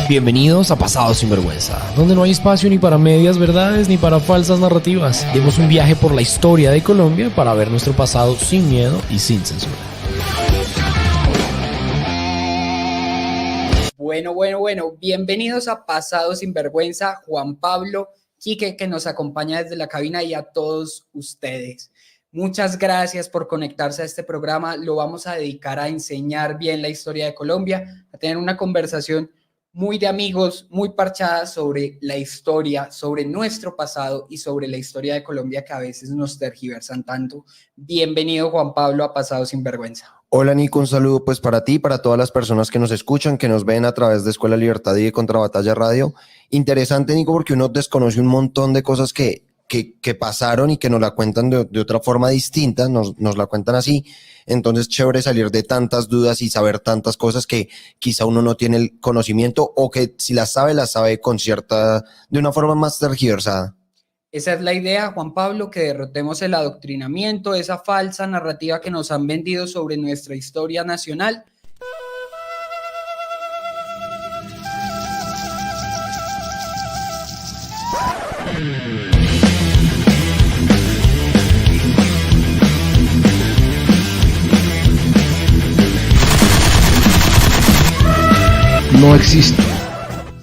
Bienvenidos a Pasado sin Vergüenza, donde no hay espacio ni para medias verdades ni para falsas narrativas. Demos un viaje por la historia de Colombia para ver nuestro pasado sin miedo y sin censura. Bueno, bienvenidos a Pasado sin Vergüenza, Juan Pablo, Quique, que nos acompaña desde la cabina, y a todos ustedes. Muchas gracias por conectarse a este programa. Lo vamos a dedicar a enseñar bien la historia de Colombia, a tener una conversación muy de amigos, muy parchada sobre la historia, sobre nuestro pasado y sobre la historia de Colombia que a veces nos tergiversan tanto. Bienvenido, Juan Pablo, a Pasado sin Vergüenza. Hola Nico, un saludo pues para ti, para todas las personas que nos escuchan, que nos ven a través de Escuela Libertad y de Contrabatalla Radio. Interesante, Nico, porque uno desconoce un montón de cosas que pasaron y que nos la cuentan de otra forma distinta, nos la cuentan así. Entonces, chévere salir de tantas dudas y saber tantas cosas que quizá uno no tiene el conocimiento, o que si las sabe con de una forma más tergiversada. Esa es la idea, Juan Pablo, que derrotemos el adoctrinamiento, esa falsa narrativa que nos han vendido sobre nuestra historia nacional. No existe.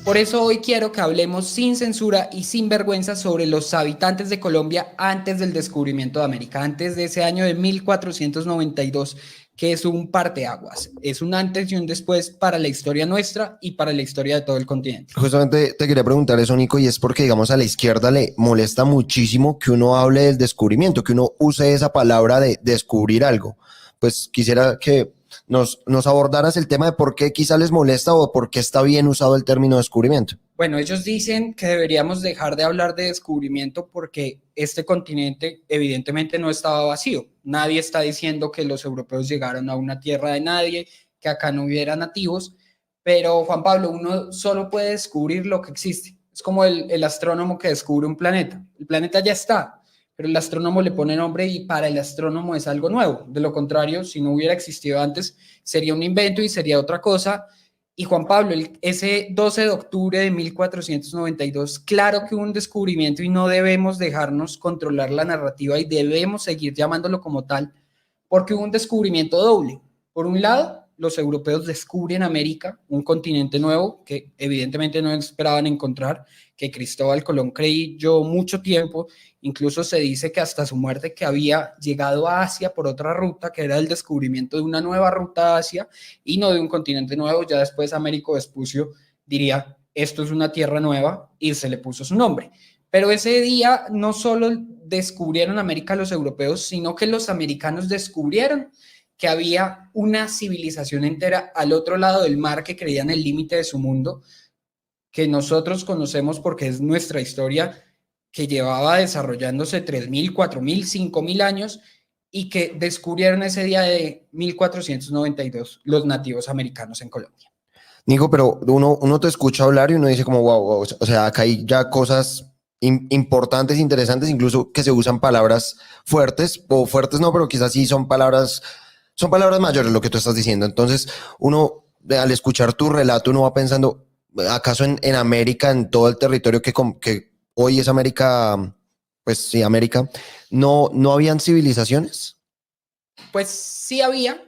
Por eso hoy quiero que hablemos sin censura y sin vergüenza sobre los habitantes de Colombia antes del descubrimiento de América, antes de ese año de 1492, que es un parteaguas, es un antes y un después para la historia nuestra y para la historia de todo el continente. Justamente te quería preguntar eso, Nico, y es porque, digamos, a la izquierda le molesta muchísimo que uno hable del descubrimiento, que uno use esa palabra de descubrir algo. Pues quisiera que nos abordaras el tema de por qué quizá les molesta o por qué está bien usado el término descubrimiento. Bueno, ellos dicen que deberíamos dejar de hablar de descubrimiento porque este continente evidentemente no estaba vacío. Nadie está diciendo que los europeos llegaron a una tierra de nadie, que acá no hubiera nativos, pero Juan Pablo, uno solo puede descubrir lo que existe. Es como el astrónomo que descubre un planeta. El planeta ya está, pero el astrónomo le pone nombre y para el astrónomo es algo nuevo. De lo contrario, si no hubiera existido antes, sería un invento y sería otra cosa. Y Juan Pablo, ese 12 de octubre de 1492, claro que hubo un descubrimiento y no debemos dejarnos controlar la narrativa y debemos seguir llamándolo como tal, porque hubo un descubrimiento doble. Por un lado, los europeos descubren América, un continente nuevo que evidentemente no esperaban encontrar, que Cristóbal Colón creyó mucho tiempo. Incluso se dice que hasta su muerte que había llegado a Asia por otra ruta, que era el descubrimiento de una nueva ruta a Asia y no de un continente nuevo. Ya después Américo Vespucio diría, esto es una tierra nueva, y se le puso su nombre. Pero ese día no solo descubrieron América los europeos, sino que los americanos descubrieron que había una civilización entera al otro lado del mar que creían el límite de su mundo, que nosotros conocemos porque es nuestra historia, que llevaba desarrollándose 3.000, 4.000, 5.000 años, y que descubrieron ese día de 1492 los nativos americanos en Colombia. Nico, pero uno te escucha hablar y uno dice como, wow, o sea, acá hay ya cosas importantes, interesantes, incluso que se usan palabras fuertes, o fuertes no, pero quizás sí son palabras mayores lo que tú estás diciendo. Entonces, uno, al escuchar tu relato, uno va pensando, ¿acaso en América, en todo el territorio que hoy es América, pues sí, América, no habían civilizaciones? Pues sí había,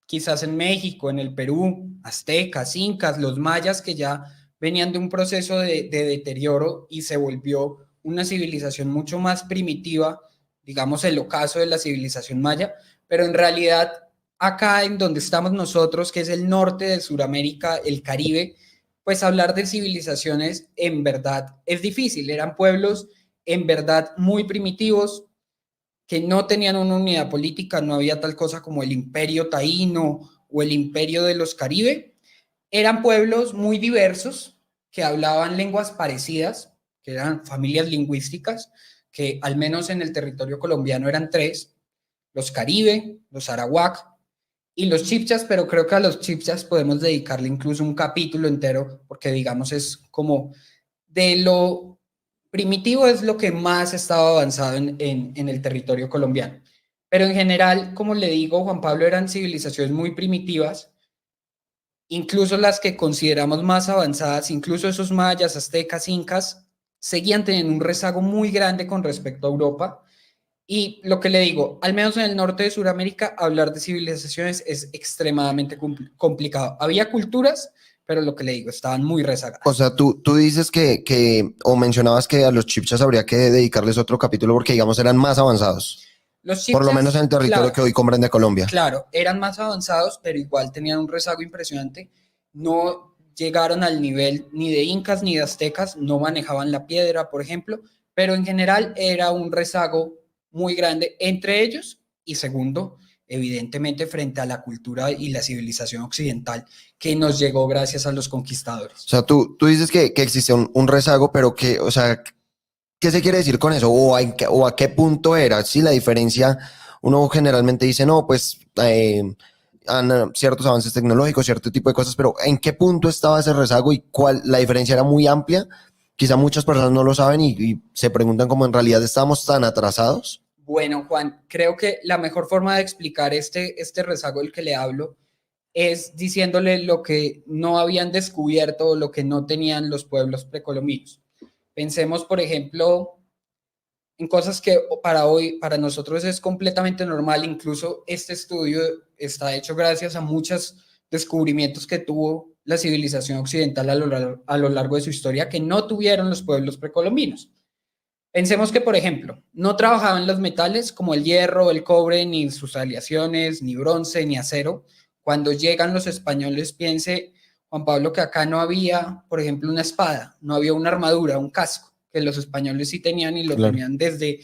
quizás en México, en el Perú, aztecas, incas, los mayas, que ya venían de un proceso de deterioro y se volvió una civilización mucho más primitiva, digamos el ocaso de la civilización maya, pero en realidad acá en donde estamos nosotros, que es el norte de Sudamérica, el Caribe, pues hablar de civilizaciones en verdad es difícil. Eran pueblos en verdad muy primitivos, que no tenían una unidad política, no había tal cosa como el imperio taíno o el imperio de los Caribe. Eran pueblos muy diversos que hablaban lenguas parecidas, que eran familias lingüísticas, que al menos en el territorio colombiano eran tres: los Caribe, los Arawak y los Chipchas, pero creo que a los Chipchas podemos dedicarle incluso un capítulo entero, porque digamos es como de lo primitivo, es lo que más estaba avanzado en el territorio colombiano. Pero en general, como le digo, Juan Pablo, eran civilizaciones muy primitivas Incluso las que consideramos más avanzadas, incluso esos mayas, aztecas, incas, seguían teniendo un rezago muy grande con respecto a Europa. Y lo que le digo, al menos en el norte de Sudamérica, hablar de civilizaciones es extremadamente complicado. Había culturas, pero lo que le digo, estaban muy O rezagadas. sea, tú dices o mencionabas que a los chipchas habría que dedicarles otro capítulo porque, digamos, eran más avanzados, Los por lo menos en chipchas, el territorio claro, que hoy comprende Colombia. claro, eran más avanzados, pero igual tenían un rezago impresionante. No llegaron al nivel ni de incas ni de aztecas, no manejaban la piedra, por ejemplo, pero en general era un rezago muy grande entre ellos y segundo, evidentemente frente a la cultura y la civilización occidental que nos llegó gracias a los O conquistadores. sea, tú dices que existe un rezago, pero que, o sea, ¿qué se quiere decir con eso? O a qué punto era? Sí, la diferencia, uno generalmente dice, no, pues ciertos avances tecnológicos, cierto tipo de cosas, pero ¿en qué punto estaba ese rezago y cuál? La diferencia era muy amplia. Quizá muchas personas no lo saben y se preguntan cómo en realidad estábamos tan atrasados. Bueno, Juan, creo que la mejor forma de explicar este rezago del que le hablo es diciéndole lo que no habían descubierto o lo que no tenían los pueblos precolombinos. Pensemos, por ejemplo, en cosas que para hoy, para nosotros es completamente normal. Incluso este estudio está hecho gracias a muchos descubrimientos que tuvo la civilización occidental a lo largo de su historia que no tuvieron los pueblos precolombinos. Pensemos que, por ejemplo, no trabajaban los metales como el hierro, el cobre, ni sus aleaciones, ni bronce, ni acero. Cuando llegan los españoles, piense, Juan Pablo, que acá no había, por ejemplo, una espada, no había una armadura, un casco, que los españoles sí tenían y lo Claro. tenían desde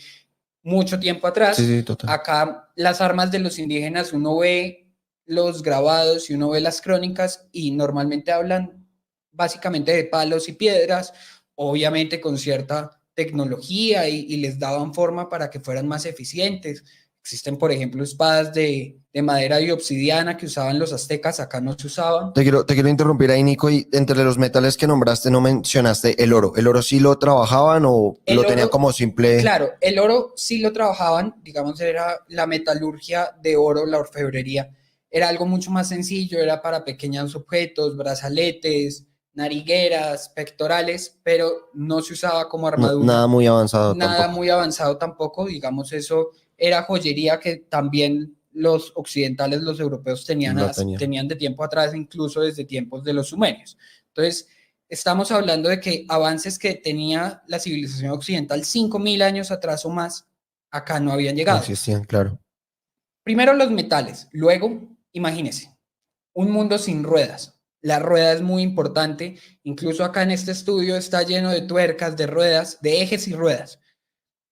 mucho tiempo Sí, atrás. sí, total. Acá las armas de los indígenas, uno ve los grabados y uno ve las crónicas y normalmente hablan básicamente de palos y piedras, obviamente con cierta tecnología y les daban forma para que fueran más eficientes. Existen, por ejemplo, espadas de madera y obsidiana que usaban los aztecas, acá no se usaban. Te quiero interrumpir ahí, Nico, y entre los metales que nombraste no mencionaste el oro. ¿El oro sí lo trabajaban o El lo tenían oro, como simple? claro, el oro sí lo trabajaban, digamos, era la metalurgia de oro, la orfebrería. Era algo mucho más sencillo, era para pequeños objetos, brazaletes, narigueras, pectorales, pero no se usaba como Nada armadura. muy avanzado Nada tampoco. muy avanzado tampoco, digamos, eso era joyería que también los occidentales, los europeos Lo tenían. tenían de tiempo atrás, incluso desde tiempos de los sumerios. Entonces, estamos hablando de que avances que tenía la civilización occidental 5.000 años atrás o más, acá no habían No llegado. existían, claro. Primero los metales, luego, imagínense, un mundo sin ruedas. La rueda es muy importante, incluso acá en este estudio está lleno de tuercas, de ruedas, de ejes y ruedas.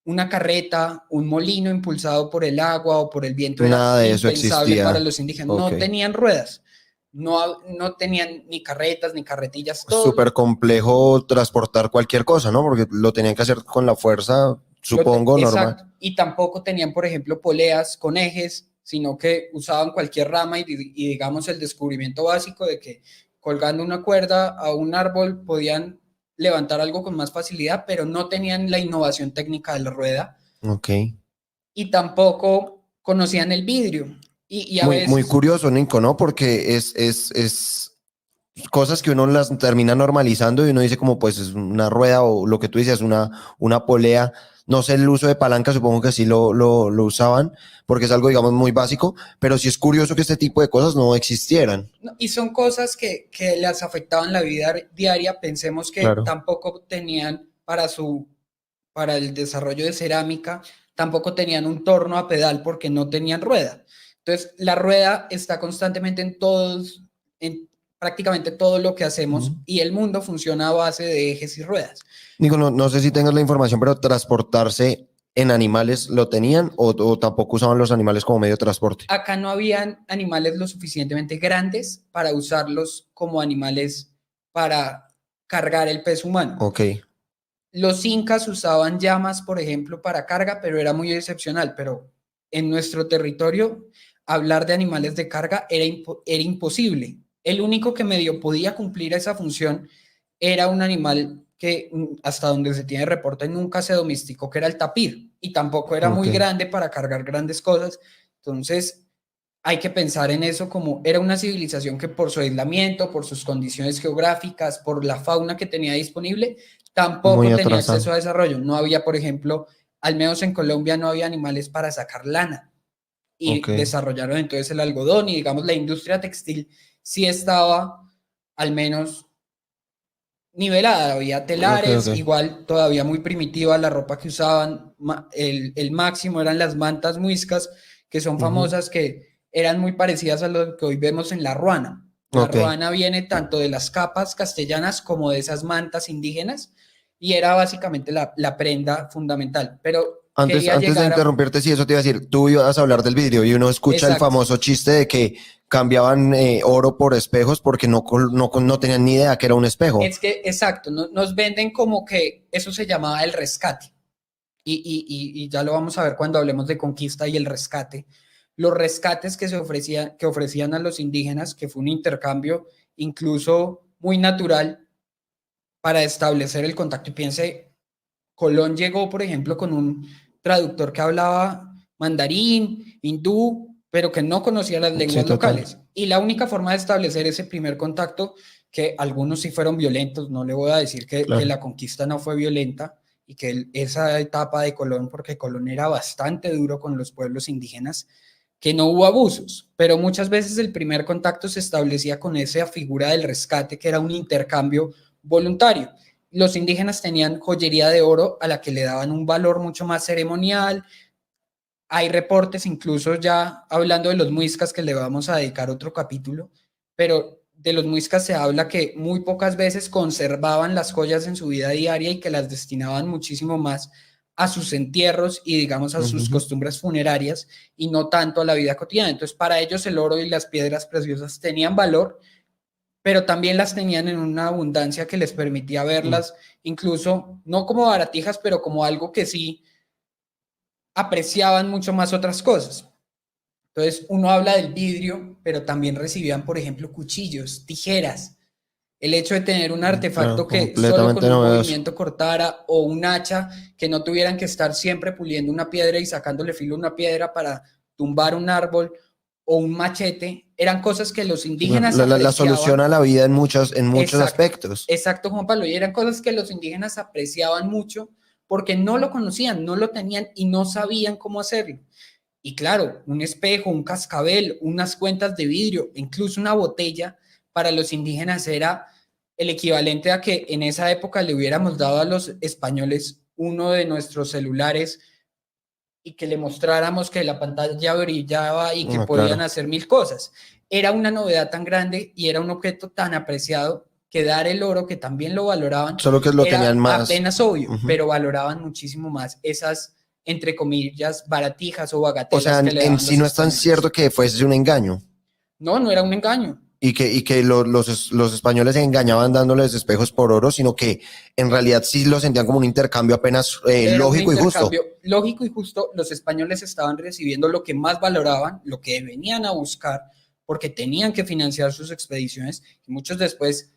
Una carreta, un molino impulsado por el agua o por el viento era Nada de eso impensable para existía. los indígenas. Ok. No tenían ruedas, no tenían ni carretas ni carretillas, todo Súper complejo transportar cualquier cosa, ¿no? Porque lo tenían que hacer con la fuerza, supongo, normal. exacto. Y tampoco tenían, por ejemplo, poleas con ejes, sino que usaban cualquier rama y digamos el descubrimiento básico de que colgando una cuerda a un árbol podían levantar algo con más facilidad, pero no tenían la innovación técnica de la rueda Ok. y tampoco conocían el vidrio. Y a Muy veces, curioso, Nico, ¿no? Porque es cosas que uno las termina normalizando y uno dice como pues es una rueda o lo que tú dices, una polea. No sé el uso de palanca, supongo que sí lo usaban porque es algo, digamos, muy básico, pero sí es curioso que este tipo de cosas no existieran. y son cosas que les afectaban la vida diaria. Pensemos que Claro. tampoco tenían para el desarrollo de cerámica, tampoco tenían un torno a pedal porque no tenían rueda. Entonces, la rueda está constantemente en prácticamente todo lo que hacemos y el mundo funciona a base de ejes y ruedas. Nico, no sé si tengas la información, pero transportarse en animales lo tenían o tampoco usaban los animales como medio de transporte. Acá no habían animales lo suficientemente grandes para usarlos como animales para cargar el peso humano. Ok, Los incas usaban llamas, por ejemplo, para carga, pero era muy excepcional. Pero en nuestro territorio, hablar de animales de carga era imposible. El único que medio podía cumplir esa función era un animal que hasta donde se tiene reporte nunca se domesticó, que era el tapir, y tampoco era ok. muy grande para cargar grandes cosas. Entonces, hay que pensar en eso como era una civilización que por su aislamiento, por sus condiciones geográficas, por la fauna que tenía disponible, Muy tampoco tenía acceso atrasado. a desarrollo. No había, por ejemplo, al menos en Colombia no había animales para sacar lana Ok, y desarrollaron entonces el algodón y digamos la industria textil sí estaba al menos nivelada, había ok, ok. telares, igual todavía muy primitiva la ropa que usaban, el máximo eran las mantas muiscas, que son Ujú. famosas, que eran muy parecidas a lo que hoy vemos en la ruana. La Ok. ruana viene tanto de las capas castellanas como de esas mantas indígenas y era básicamente la prenda fundamental, pero quería Antes de llegar a... interrumpirte, sí, eso te iba a decir, tú ibas a hablar del vidrio y uno escucha el Exacto. famoso chiste de que cambiaban oro por espejos porque no tenían ni idea que era un espejo. Es que, exacto, nos venden como que eso se llamaba el rescate. Y ya lo vamos a ver cuando hablemos de conquista y el rescate. Los rescates que ofrecían a los indígenas, que fue un intercambio incluso muy natural para establecer el contacto. Y piense, Colón llegó, por ejemplo, con un traductor que hablaba mandarín, hindú, pero que no conocía las Sí, lenguas total. locales. Y la única forma de establecer ese primer contacto, que algunos sí fueron violentos, no le voy a decir que Claro. la conquista no fue violenta y que esa etapa de Colón, porque Colón era bastante duro con los pueblos indígenas, que no hubo abusos, pero muchas veces el primer contacto se establecía con esa figura del rescate, que era un intercambio voluntario. Los indígenas tenían joyería de oro a la que le daban un valor mucho más ceremonial. Hay reportes, incluso ya hablando de los muiscas, que le vamos a dedicar otro capítulo, pero de los muiscas se habla que muy pocas veces conservaban las joyas en su vida diaria y que las destinaban muchísimo más a sus entierros y digamos a sus Ujú. costumbres funerarias y no tanto a la vida cotidiana. Entonces para ellos el oro y las piedras preciosas tenían valor, pero también las tenían en una abundancia que les permitía Mm. verlas incluso no como baratijas, pero como algo que sí apreciaban mucho más otras cosas. Entonces uno habla del vidrio, pero también recibían, por ejemplo, cuchillos, tijeras. El hecho de tener un Claro, artefacto que solo completamente con un novedoso. movimiento cortara o un hacha, que no tuvieran que estar siempre puliendo una piedra y sacándole filo a una piedra para tumbar un árbol o un machete, eran cosas que los Sí, claro. indígenas La solución apreciaban. a la vida en muchos Exacto, aspectos. exacto, Juan Pablo. Y eran cosas que los indígenas apreciaban mucho porque no lo conocían, no lo tenían y no sabían cómo hacerlo. Y claro, un espejo, un cascabel, unas cuentas de vidrio, incluso una botella, para los indígenas era el equivalente a que en esa época le hubiéramos dado a los españoles uno de nuestros celulares y que le mostráramos que la pantalla brillaba y que No, podían claro. hacer mil cosas. Era una novedad tan grande y era un objeto tan apreciado que dar el oro, que también lo valoraban, Solo que lo tenían era más. apenas obvio, Ujú. pero valoraban muchísimo más esas, entre comillas, baratijas o O sea, bagatelas que le en daban sí los no es tan españoles. cierto que fuese un engaño No, no era un engaño. y que los españoles se engañaban dándoles espejos por oro, sino que en realidad sí lo sentían como un intercambio apenas Era un lógico y justo. intercambio lógico y justo. Los españoles estaban recibiendo lo que más valoraban, lo que venían a buscar, porque tenían que financiar sus expediciones. Y muchos después,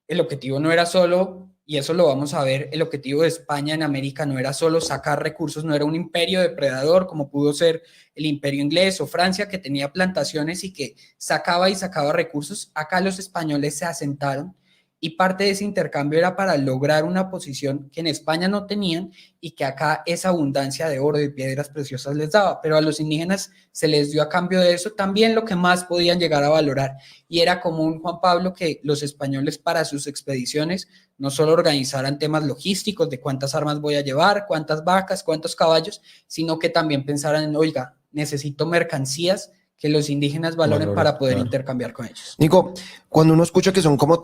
el objetivo no era solo, y eso lo vamos a ver, el objetivo de España en América no era solo sacar recursos, no era un imperio depredador como pudo ser el imperio inglés o Francia, que tenía plantaciones y que sacaba y sacaba recursos. Acá los españoles se asentaron y parte de ese intercambio era para lograr una posición que en España no tenían y que acá esa abundancia de oro y piedras preciosas les daba, pero a los indígenas se les dio a cambio de eso también lo que más podían llegar a valorar. Y era común, Juan Pablo, que los españoles para sus expediciones no solo organizaran temas logísticos de cuántas armas voy a llevar, cuántas vacas, cuántos caballos, sino que también pensaran en, oiga, necesito mercancías que los indígenas valoren Valoren, para poder claro. intercambiar con ellos. Nico, cuando uno escucha que son como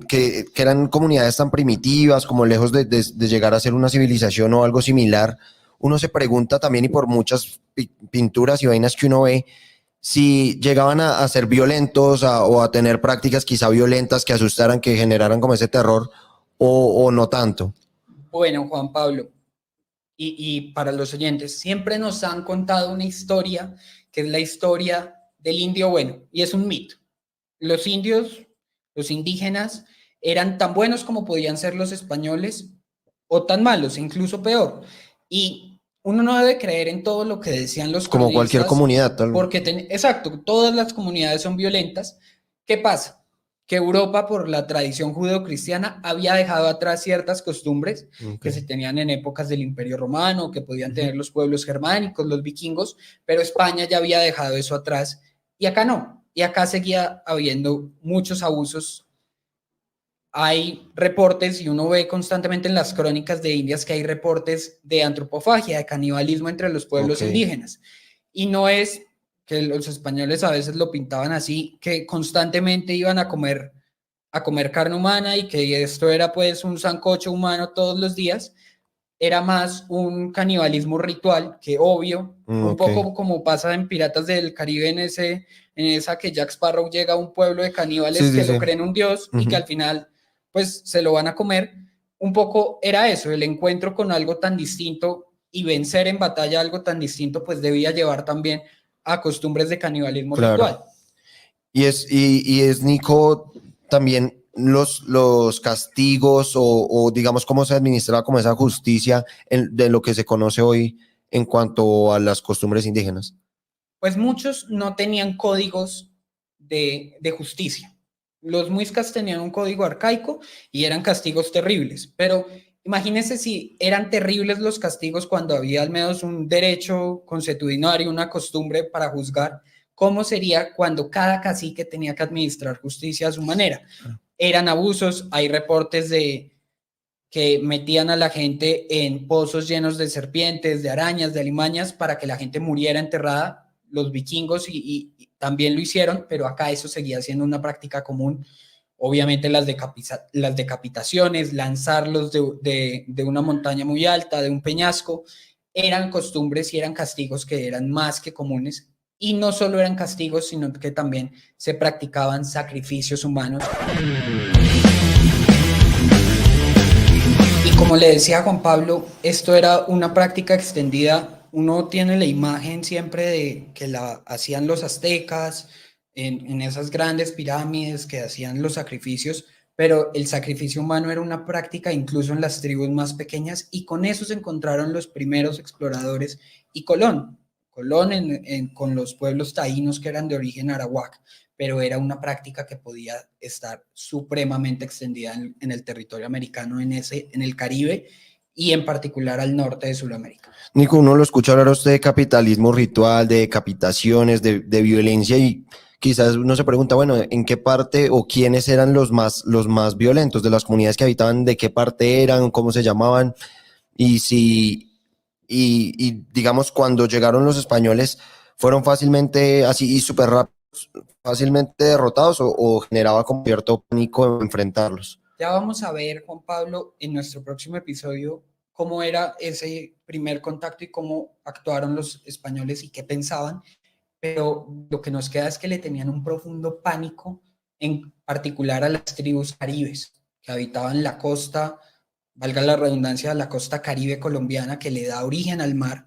que eran comunidades tan primitivas, como lejos de llegar a ser una civilización o algo similar, uno se pregunta también, y por muchas pinturas y vainas que uno ve, si llegaban a ser violentos o a tener prácticas quizá violentas que asustaran, que generaran como ese terror, o no tanto. Bueno, Juan Pablo, y para los oyentes, siempre nos han contado una historia que es la historia del indio bueno, y es un mito. Los indios, los indígenas, eran tan buenos como podían ser los españoles o tan malos, incluso peor. Y uno no debe creer en todo lo que decían los Como cualquier cronistas, comunidad, tal vez. porque, exacto, todas las comunidades son violentas. ¿Qué pasa? Que Europa, por la tradición judeocristiana, había dejado atrás ciertas costumbres que se tenían en épocas del Imperio Romano, que podían tener los pueblos germánicos, los vikingos, pero España ya había dejado eso atrás y acá no. Y acá seguía habiendo muchos abusos. Hay reportes, y uno ve constantemente en las crónicas de Indias que hay reportes de antropofagia, de canibalismo entre los pueblos indígenas. Y no es que los españoles a veces lo pintaban así, que constantemente iban a comer carne humana y que esto era pues un sancocho humano todos los días. Era más un canibalismo ritual, que obvio, un poco como pasa en Piratas del Caribe, en esa que Jack Sparrow llega a un pueblo de caníbales que lo creen un dios y que al final pues se lo van a comer. Un poco era eso, el encuentro con algo tan distinto y vencer en batalla algo tan distinto, pues debía llevar también a costumbres de canibalismo ritual. Y es, Nico, también los castigos o digamos cómo se administraba como esa justicia de lo que se conoce hoy en cuanto a las costumbres indígenas. Pues muchos no tenían códigos de justicia. Los muiscas tenían un código arcaico y eran castigos terribles, pero imagínense si eran terribles los castigos cuando había al menos un derecho consuetudinario, una costumbre para juzgar. ¿Cómo sería cuando cada cacique tenía que administrar justicia a su manera? Eran abusos, hay reportes de que metían a la gente en pozos llenos de serpientes, de arañas, de alimañas, para que la gente muriera enterrada. Los vikingos y también lo hicieron, pero acá eso seguía siendo una práctica común. Obviamente las decapitaciones, lanzarlos de una montaña muy alta, de un peñasco, eran costumbres y eran castigos que eran más que comunes. Y no solo eran castigos, sino que también se practicaban sacrificios humanos. Y como le decía Juan Pablo, esto era una práctica extendida. Uno tiene la imagen siempre de que la hacían los aztecas en esas grandes pirámides que hacían los sacrificios, pero el sacrificio humano era una práctica incluso en las tribus más pequeñas, y con eso se encontraron los primeros exploradores y Colón con los pueblos taínos que eran de origen arawak, pero era una práctica que podía estar supremamente extendida en el territorio americano, en el Caribe y en particular al norte de Sudamérica. Nico, uno lo escucha hablar a usted de capitalismo ritual, de decapitaciones, de violencia, y quizás uno se pregunta, bueno, ¿en qué parte o quiénes eran los más violentos de las comunidades que habitaban? ¿De qué parte eran? ¿Cómo se llamaban? Y si, y digamos, cuando llegaron los españoles, ¿fueron fácilmente así y súper rápidos, fácilmente derrotados o generaba como cierto pánico enfrentarlos? Ya vamos a ver, Juan Pablo, en nuestro próximo episodio, cómo era ese primer contacto y cómo actuaron los españoles y qué pensaban, pero lo que nos queda es que le tenían un profundo pánico, en particular a las tribus caribes que habitaban la costa, valga la redundancia, la costa caribe colombiana, que le da origen al mar,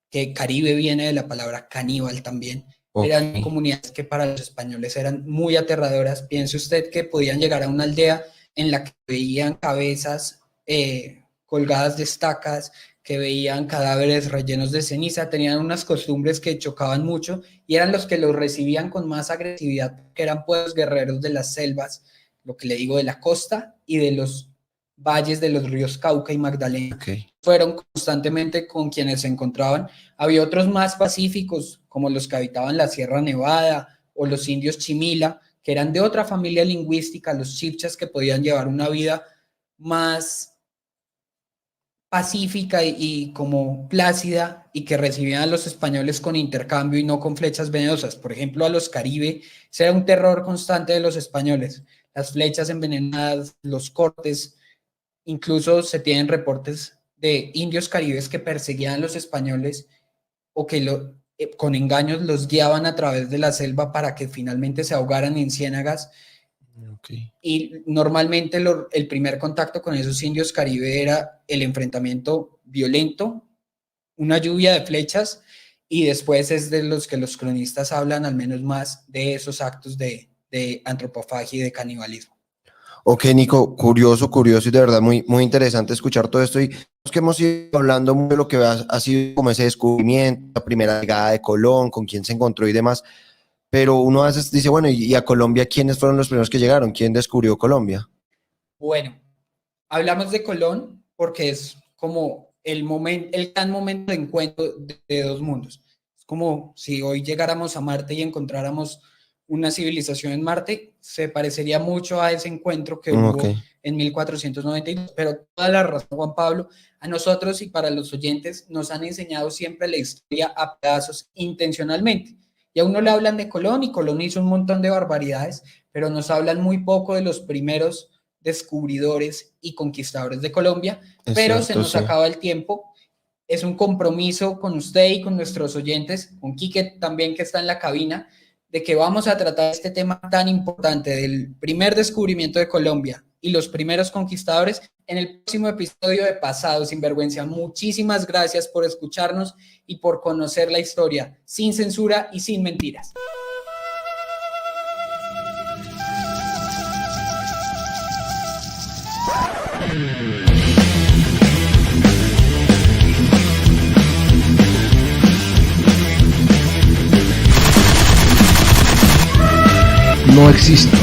que Caribe viene de la palabra caníbal también. Eran comunidades que para los españoles eran muy aterradoras. Piense usted que podían llegar a una aldea en la que veían cabezas colgadas de estacas, que veían cadáveres rellenos de ceniza, tenían unas costumbres que chocaban mucho y eran los que los recibían con más agresividad, que eran pueblos guerreros de las selvas, lo que le digo, de la costa y de los valles de los ríos Cauca y Magdalena. Fueron constantemente con quienes se encontraban. Había otros más pacíficos, como los que habitaban la Sierra Nevada o los indios Chimila, que eran de otra familia lingüística, los chibchas, que podían llevar una vida más pacífica y como plácida, y que recibían a los españoles con intercambio y no con flechas venenosas. Por ejemplo, a los Caribe, ese era un terror constante de los españoles, las flechas envenenadas, los cortes. Incluso se tienen reportes de indios caribes que perseguían a los españoles o que con engaños los guiaban a través de la selva para que finalmente se ahogaran en ciénagas. Y normalmente el primer contacto con esos indios caribe era el enfrentamiento violento, una lluvia de flechas, y después es de los que los cronistas hablan al menos más de esos actos de antropofagia y de canibalismo. Ok, Nico, curioso, curioso y de verdad muy, muy interesante escuchar todo esto y es que hemos ido hablando mucho de lo que ha sido como ese descubrimiento, la primera llegada de Colón, con quién se encontró y demás, pero uno a veces dice, bueno, y a Colombia, ¿quiénes fueron los primeros que llegaron? ¿Quién descubrió Colombia? Bueno, hablamos de Colón porque es como el gran momento de encuentro de dos mundos. Es como si hoy llegáramos a Marte y encontráramos una civilización en Marte, se parecería mucho a ese encuentro que Ok, hubo en 1492, pero toda la razón, Juan Pablo, a nosotros y para los oyentes nos han enseñado siempre la historia a pedazos intencionalmente. Y a uno le hablan de Colón y Colón hizo un montón de barbaridades, pero nos hablan muy poco de los primeros descubridores y conquistadores de Colombia, es pero cierto, se nos sí. acaba el tiempo. Es un compromiso con usted y con nuestros oyentes, con Quique también que está en la cabina, de que vamos a tratar este tema tan importante del primer descubrimiento de Colombia y los primeros conquistadores en el próximo episodio de Pasado Sinvergüenza. Muchísimas gracias por escucharnos y por conocer la historia sin censura y sin mentiras. No existe